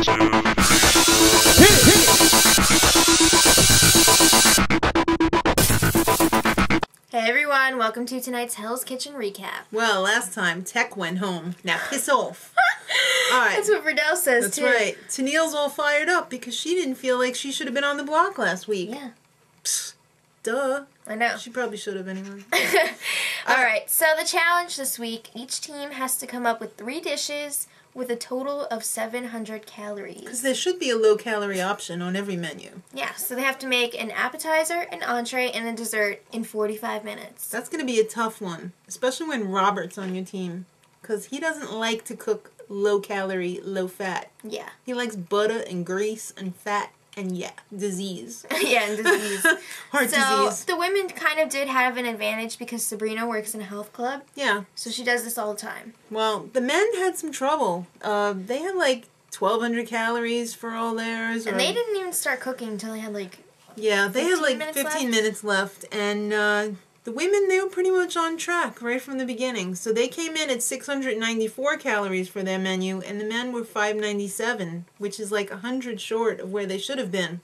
Hey everyone, welcome to tonight's Hell's Kitchen recap. Well, last time Tech went home. Now piss off. Alright. That's what Verdell says That's too. That's right. Tennille's all fired up because she didn't feel like she should have been on the block last week. Yeah. Psst, duh. I know. She probably should have anyway. Alright, so the challenge this week, each team has to come up with 3 dishes with a total of 700 calories. Because there should be a low-calorie option on every menu. Yeah, so they have to make an appetizer, an entree, and a dessert in 45 minutes. That's going to be a tough one, especially when Robert's on your team. Because he doesn't like to cook low-calorie, low-fat. Yeah. He likes butter and grease and fat and, yeah, disease. Yeah, and disease. Heart disease. So the women kind of did have an advantage because Sabrina works in a health club. Yeah. So she does this all the time. Well, the men had some trouble. They had like 1,200 calories for all theirs. And they didn't even start cooking until they had like yeah, they had like 15 15 minutes left. And the women, they were pretty much on track right from the beginning. So they came in at 694 calories for their menu, and the men were 597, which is like 100 short of where they should have been.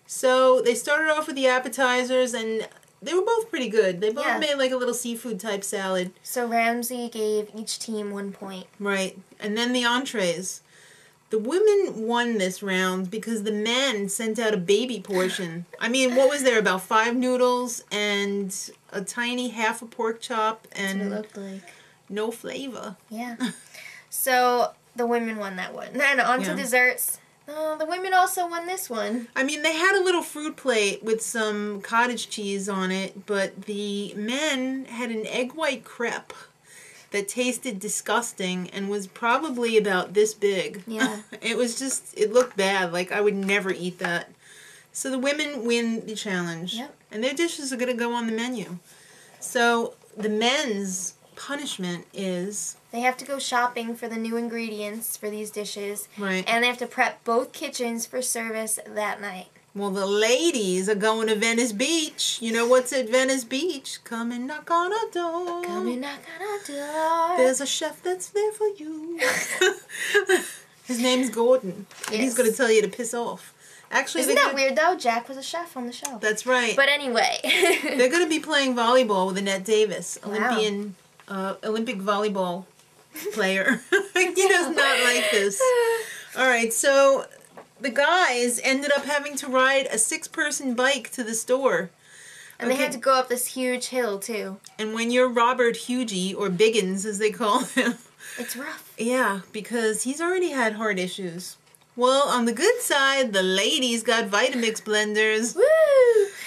So they started off with the appetizers, and they were both pretty good. They both made like a little seafood type salad. So Ramsey gave each team 1 point. Right. And then the entrees. The women won this round because the men sent out a baby portion. I mean, what was there? About 5 noodles and a tiny half a pork chop and that's what it looked like. No flavor. Yeah. So the women won that one. And on to desserts. The women also won this one. I mean, they had a little fruit plate with some cottage cheese on it, but the men had an egg white crepe that tasted disgusting and was probably about this big. Yeah. It was just, it looked bad. Like, I would never eat that. So the women win the challenge. Yep. And their dishes are going to go on the menu. So the men's punishment is... They have to go shopping for the new ingredients for these dishes. Right. And they have to prep both kitchens for service that night. Well, the ladies are going to Venice Beach. You know what's at Venice Beach? Come and knock on our door. Come and knock on our door. There's a chef that's there for you. His name's Gordon. Yes. And he's going to tell you to piss off. Actually, isn't that weird, though? Jack was a chef on the show. That's right. But anyway. They're going to be playing volleyball with Annett Davis. Wow. Olympic volleyball player. He does not like this. All right, so... The guys ended up having to ride a 6-person bike to the store. And they had to go up this huge hill, too. And when you're Robert Hugie, or Biggins as they call him... It's rough. Yeah, because he's already had heart issues. Well, on the good side, the ladies got Vitamix blenders. Woo!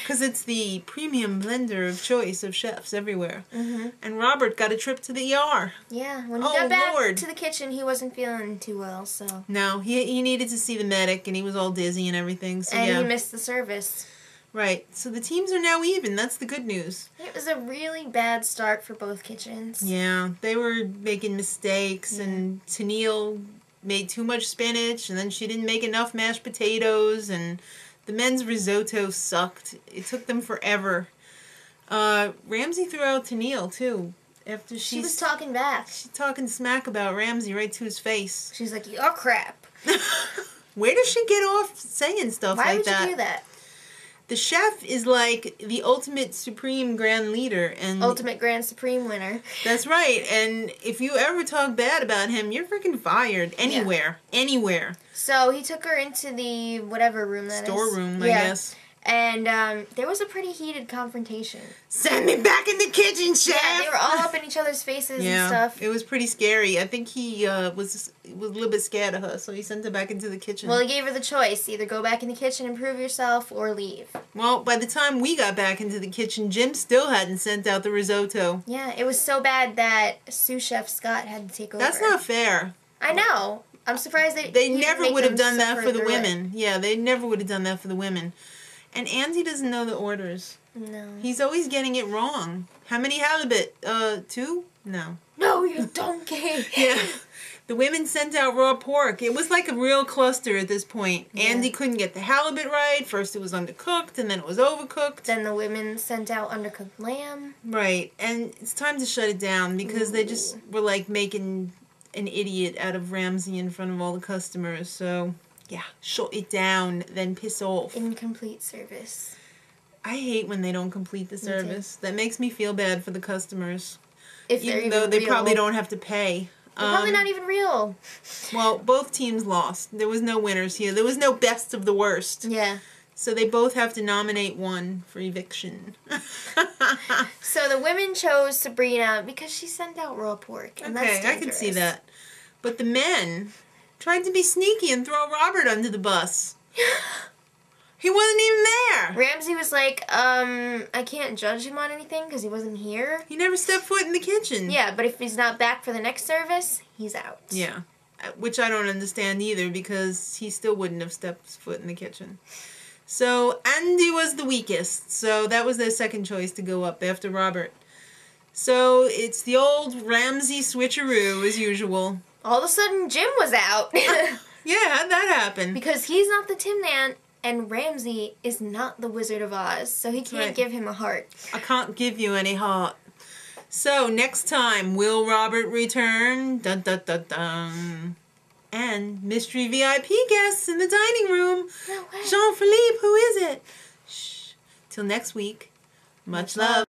Because it's the premium blender of choice of chefs everywhere. Mm-hmm. And Robert got a trip to the ER. Yeah, when he got back to the kitchen, he wasn't feeling too well, so... No, he needed to see the medic, and he was all dizzy and everything, so and he missed the service. Right, so the teams are now even. That's the good news. It was a really bad start for both kitchens. Yeah, they were making mistakes, and Tennille made too much spinach, and then she didn't make enough mashed potatoes, and... The men's risotto sucked. It took them forever. Ramsey threw out Tennille, too. After she was talking back. She's talking smack about Ramsey right to his face. She's like, you're crap. Where does she get off saying stuff like that? Why would you do that? The chef is like the ultimate supreme grand leader. And ultimate grand supreme winner. That's right. And if you ever talk bad about him, you're freaking fired. Anywhere. Yeah. Anywhere. So he took her into the whatever room that Storeroom, I guess. And there was a pretty heated confrontation. Send me back in the kitchen, chef! Yeah, they were all up in each other's faces and stuff. It was pretty scary. I think he was a little bit scared of her, so he sent her back into the kitchen. Well, he gave her the choice. Either go back in the kitchen and prove yourself, or leave. Well, by the time we got back into the kitchen, Jim still hadn't sent out the risotto. Yeah, it was so bad that sous chef Scott had to take over. That's not fair. I know. I'm surprised they never would have done that for the women. Yeah, they never would have done that for the women. And Andy doesn't know the orders. No. He's always getting it wrong. How many halibut? 2? No. No, you donkey! Yeah. The women sent out raw pork. It was like a real cluster at this point. Yeah. Andy couldn't get the halibut right. First it was undercooked, and then it was overcooked. Then the women sent out undercooked lamb. Right. And it's time to shut it down because they just were like making an idiot out of Ramsey in front of all the customers. So, yeah, shut it down, then piss off. Incomplete service. I hate when they don't complete the service. That makes me feel bad for the customers. If they're even though they real. probably don't have to pay. They're probably not even real. Well, both teams lost. There was no winners here. There was no best of the worst. Yeah. So they both have to nominate one for eviction. So the women chose Sabrina because she sent out raw pork. And that's I can see that. But the men tried to be sneaky and throw Robert under the bus. He wasn't even there. Ramsey was like, I can't judge him on anything because he wasn't here. He never stepped foot in the kitchen. Yeah, but if he's not back for the next service, he's out. Yeah. Which I don't understand either because he still wouldn't have stepped foot in the kitchen. So Andy was the weakest. So that was their second choice to go up after Robert. So it's the old Ramsey switcheroo as usual. All of a sudden, Jim was out. Yeah, how'd that happen? Because he's not the Tin Man. And Ramsey is not the Wizard of Oz, so he can't give him a heart. I can't give you any heart. So, next time, will Robert return? Dun dun dun dun. And mystery VIP guests in the dining room. No way. Jean-Philippe, who is it? Shh. Till next week, much love.